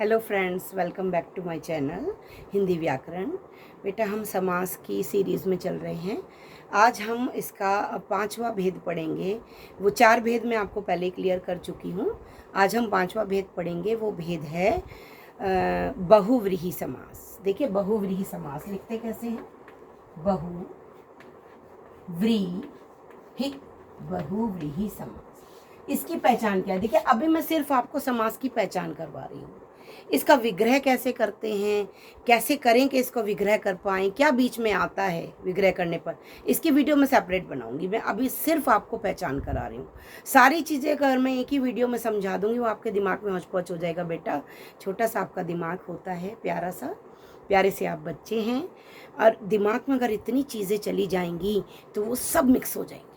Hello friends, welcome back to my channel Hindi व्याकरण। बेटा, हम समास की सीरीज़ में चल रहे हैं। आज हम इसका पांचवा भेद पढ़ेंगे। वो चार भेद मैं आपको पहले क्लियर कर चुकी हूँ। आज हम पांचवा भेद पढ़ेंगे। वो भेद है बहुव्रीहि समास। देखिए, बहुव्रीहि समास लिखते कैसे हैं? बहुव्रीहि, बहुव्रीहि समास। इसकी पहचान क्या है? देखिए, अभी मैं सिर्फ आपको समास की पहचान करवा रही हूँ। इसका विग्रह कैसे करते हैं, कैसे करें कि इसको विग्रह कर पाएँ, क्या बीच में आता है विग्रह करने पर, इसकी वीडियो मैं सेपरेट बनाऊंगी। मैं अभी सिर्फ आपको पहचान करा रही हूँ। सारी चीज़ें अगर मैं एक ही वीडियो में समझा दूंगी, वो आपके दिमाग में हौच-पौच हो जाएगा। बेटा, छोटा सा आपका दिमाग होता है, प्यारा सा, प्यारे से आप बच्चे हैं, और दिमाग में अगर इतनी चीज़ें चली जाएंगी तो वो सब मिक्स हो जाएंगी।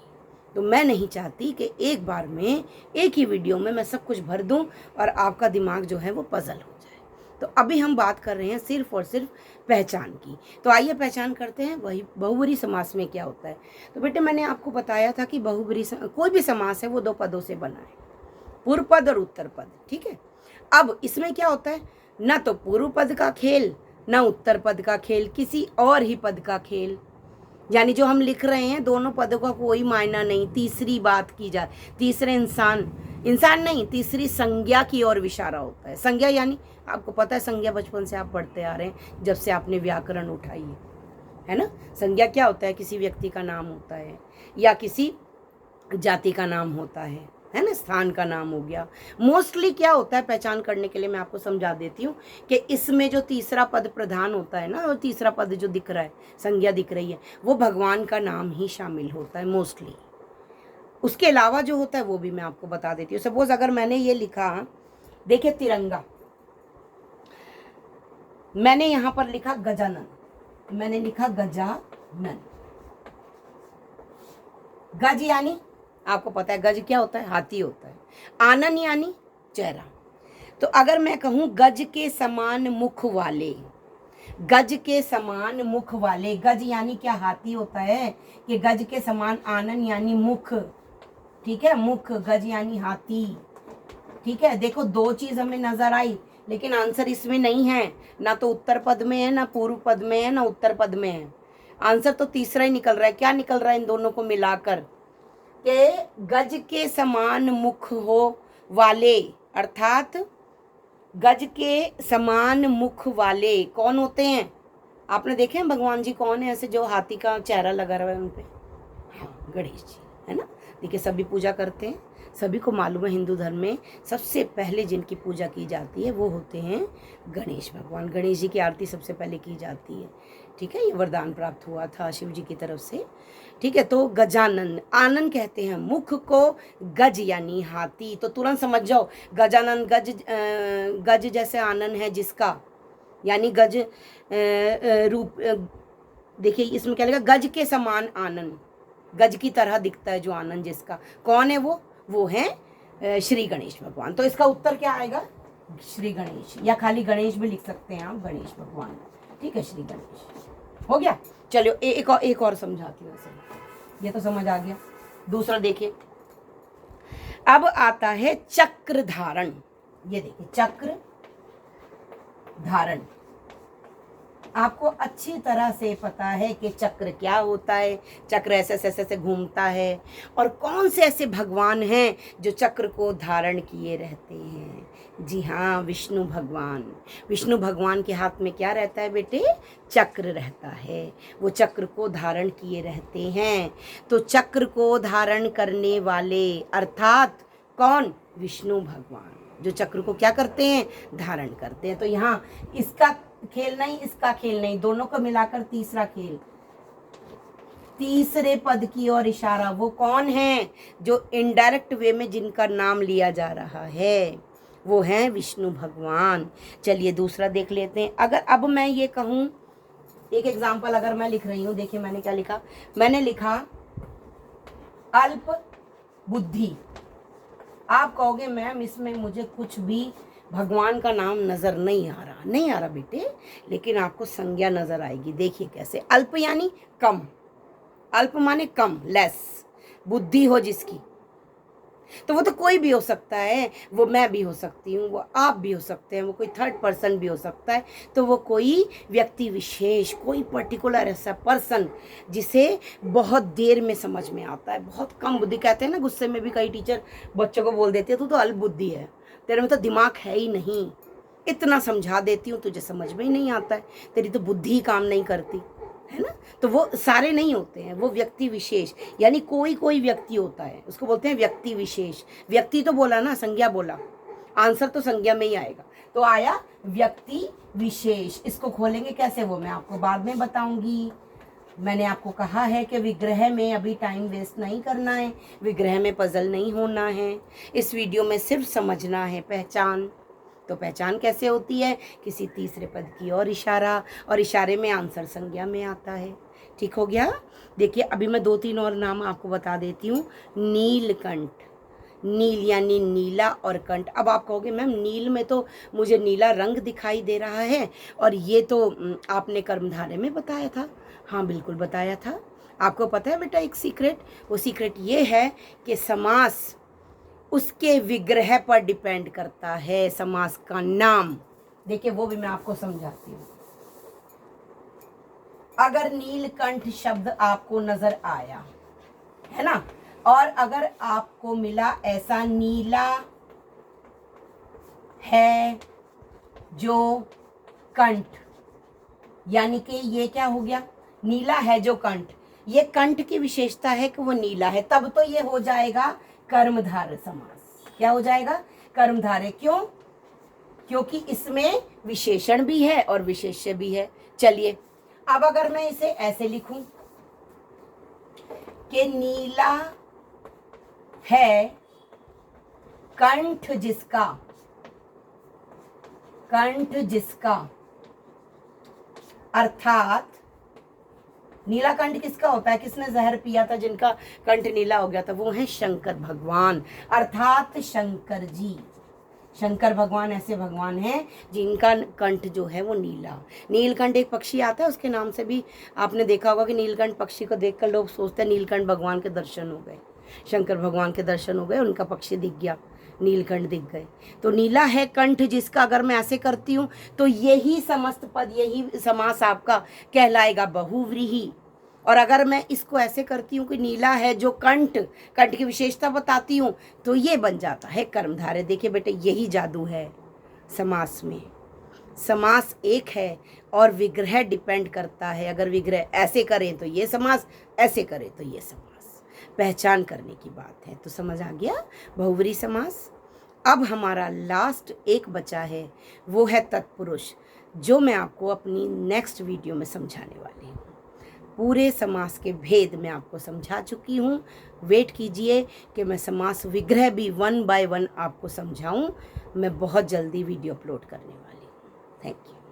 तो मैं नहीं चाहती कि एक बार में, एक ही वीडियो में मैं सब कुछ भर दूं और आपका दिमाग जो है वो पजल हो जाए। तो अभी हम बात कर रहे हैं सिर्फ और सिर्फ पहचान की। तो आइए पहचान करते हैं वही बहुब्रीहि समास में क्या होता है। तो बेटे, मैंने आपको बताया था कि बहुब्रीहि कोई भी समास है वो दो पदों से बना है, पूर्व पद और उत्तर पद। ठीक है। अब इसमें क्या होता है? न तो पूर्व पद का खेल, न उत्तर पद का खेल, किसी और ही पद का खेल। यानी जो हम लिख रहे हैं दोनों पदों का कोई मायना नहीं। तीसरी बात की जाए, तीसरे इंसान नहीं, तीसरी संज्ञा की ओर इशारा होता है। संज्ञा यानी आपको पता है, संज्ञा बचपन से आप पढ़ते आ रहे हैं, जब से आपने व्याकरण उठाई है ना। संज्ञा क्या होता है? किसी व्यक्ति का नाम होता है या किसी जाति का नाम होता है ना, स्थान का नाम हो गया। मोस्टली क्या होता है, पहचान करने के लिए मैं आपको समझा देती हूँ कि इसमें जो तीसरा पद प्रधान होता है ना, और तीसरा पद जो दिख रहा है, संज्ञा दिख रही है, वो भगवान का नाम ही शामिल होता है मोस्टली। उसके अलावा जो होता है वो भी मैं आपको बता देती हूँ। सपोज अगर मैंने ये लिखा, देखिए तिरंगा, मैंने यहाँ पर लिखा गजानन, मैंने लिखा गजानन। गज यानी आपको पता है गज क्या होता है? हाथी होता है। आनन यानी चेहरा। तो अगर मैं कहूं गज के समान मुख वाले, गज के समान मुख वाले, गज यानी क्या? हाथी होता है। कि गज के समान, आनन यानी मुख, ठीक है, मुख, गज यानी हाथी। ठीक है। देखो, दो चीज हमें नजर आई, लेकिन आंसर इसमें नहीं है। ना तो उत्तर पद में है, ना पूर्व पद में है, ना उत्तर पद में है। आंसर तो तीसरा ही निकल रहा है। क्या निकल रहा है इन दोनों को मिलाकर? के गज के समान मुख हो वाले, अर्थात गज के समान मुख वाले कौन होते हैं? आपने देखे हैं भगवान जी कौन है ऐसे जो हाथी का चेहरा लगा रहा है उन पे? हाँ, गणेश जी, है ना। देखिए, सभी पूजा करते हैं, सभी को मालूम है हिंदू धर्म में सबसे पहले जिनकी पूजा की जाती है वो होते हैं गणेश भगवान। गणेश जी की आरती सबसे पहले की जाती है। ठीक है। ये वरदान प्राप्त हुआ था शिव जी की तरफ से। ठीक है। तो गजानन, आनन कहते हैं मुख को, गज यानी हाथी। तो तुरंत समझ जाओ, गजानन, गज जैसे आनन है जिसका, यानी गज रूप। देखिए इसमें क्या लिखा? गज के समान आनन, गज की तरह दिखता है जो आनंद जिसका, कौन है वो है श्री गणेश भगवान। तो इसका उत्तर क्या आएगा? श्री गणेश, या खाली गणेश भी लिख सकते हैं आप, गणेश भगवान। ठीक है, श्री गणेश। हो गया। चलो एक और समझाती हूँ। ये तो समझ आ गया। दूसरा देखिए, अब आता है चक्र धारण। ये देखिए, चक्र धारण। आपको अच्छी तरह से पता है कि चक्र क्या होता है। चक्र ऐसे ऐसे ऐसे घूमता है। और कौन से ऐसे भगवान हैं जो चक्र को धारण किए रहते हैं? जी हाँ, विष्णु भगवान। विष्णु भगवान के हाथ में क्या रहता है बेटे? चक्र रहता है। वो चक्र को धारण किए रहते हैं। तो चक्र को धारण करने वाले अर्थात कौन? विष्णु भगवान, जो चक्र को क्या करते हैं? धारण करते हैं। तो यहाँ इसका खेल नहीं, इसका खेल नहीं, दोनों को मिलाकर तीसरा खेल, तीसरे पद की ओर इशारा। वो कौन है? जो इनडायरेक्ट वे में जिनका नाम लिया जा रहा है वो है विष्णु भगवान। चलिए दूसरा देख लेते हैं। अगर अब मैं ये कहूँ, एक एग्जाम्पल अगर मैं लिख रही हूँ, देखिए मैंने क्या लिखा? मैंने लिखा अल्प बुद्धि। आप कहोगे मैम इसमें मुझे कुछ भी भगवान का नाम नजर नहीं आ रहा। नहीं आ रहा बेटे, लेकिन आपको संज्ञा नजर आएगी। देखिए कैसे? अल्प यानी कम, अल्प माने कम, लेस, बुद्धि हो जिसकी, तो वो तो कोई भी हो सकता है, वो मैं भी हो सकती हूँ, वो आप भी हो सकते हैं, वो कोई थर्ड पर्सन भी हो सकता है। तो वो कोई व्यक्ति विशेष, कोई पर्टिकुलर ऐसा पर्सन जिसे बहुत देर में समझ में आता है, बहुत कम बुद्धि। कहते हैं ना, गुस्से में भी कई टीचर बच्चों को बोल देते हैं तू तो अल्प बुद्धि है, तेरे में तो दिमाग है ही नहीं, इतना समझा देती हूँ तुझे समझ में ही नहीं आता है, तेरी तो बुद्धि ही काम नहीं करती है ना। तो वो सारे नहीं होते हैं, वो व्यक्ति विशेष, यानी कोई कोई व्यक्ति होता है, उसको बोलते हैं व्यक्ति विशेष। व्यक्ति तो बोला ना, संज्ञा बोला, आंसर तो संज्ञा में ही आएगा। तो आया व्यक्ति विशेष। इसको खोलेंगे कैसे वो मैं आपको बाद में बताऊंगी। मैंने आपको कहा है कि विग्रह में अभी टाइम वेस्ट नहीं करना है, विग्रह में पजल नहीं होना है, इस वीडियो में सिर्फ समझना है पहचान। तो पहचान कैसे होती है, किसी तीसरे पद की और इशारा, और इशारे में आंसर संज्ञा में आता है। ठीक हो गया। देखिए अभी मैं 2-3 और नाम आपको बता देती हूँ। नीलकंठ, नील यानी नीला और कंठ। अब आप कहोगे मैम नील में तो मुझे नीला रंग दिखाई दे रहा है, और ये तो आपने कर्मधारय में बताया था। हाँ बिल्कुल बताया था। आपको पता है बेटा एक सीक्रेट, वो सीक्रेट ये है कि समास उसके विग्रह पर डिपेंड करता है, समास का नाम। देखिए वो भी मैं आपको समझाती हूँ। अगर नीलकंठ शब्द आपको नजर आया है ना, और अगर आपको मिला ऐसा नीला है जो कंठ, यानी कि ये क्या हो गया, नीला है जो कंठ, ये कंठ की विशेषता है कि वो नीला है, तब तो ये हो जाएगा कर्मधारय समास। क्या हो जाएगा, कर्मधारय। क्यों, क्योंकि इसमें विशेषण भी है और विशेष्य भी है। चलिए अब अगर मैं इसे ऐसे लिखूं कि नीला है कंठ जिसका, कंठ जिसका, अर्थात नीला कंठ किसका होता है, किसने जहर पिया था जिनका कंठ नीला हो गया था, वो है शंकर भगवान, अर्थात शंकर जी। शंकर भगवान ऐसे भगवान हैं जिनका कंठ जो है वो नीला। नीलकंठ एक पक्षी आता है, उसके नाम से भी आपने देखा होगा कि नीलकंठ पक्षी को देखकर लोग सोचते हैं नीलकंठ भगवान के दर्शन हो गए, शंकर भगवान के दर्शन हो गए, उनका पक्षी दिख गया, नीलकंठ दिख गए। तो नीला है कंठ जिसका, अगर मैं ऐसे करती हूँ तो यही समस्त पद, यही समास आपका कहलाएगा बहुव्रीहि। और अगर मैं इसको ऐसे करती हूँ कि नीला है जो कंठ, कंठ की विशेषता बताती हूँ, तो ये बन जाता है कर्मधारय। देखिए बेटे यही जादू है समास में। समास एक है और विग्रह डिपेंड करता है। अगर विग्रह ऐसे करें तो ये समास, ऐसे करें तो ये समास। पहचान करने की बात है। तो समझ आ गया बहुव्रीहि समास। अब हमारा लास्ट एक बचा है, वो है तत्पुरुष, जो मैं आपको अपनी नेक्स्ट वीडियो में समझाने वाली हूँ। पूरे समास के भेद मैं आपको समझा चुकी हूँ। वेट कीजिए कि मैं समास विग्रह भी 1 बाय 1 आपको समझाऊँ। मैं बहुत जल्दी वीडियो अपलोड करने वाली हूँ। Thank you.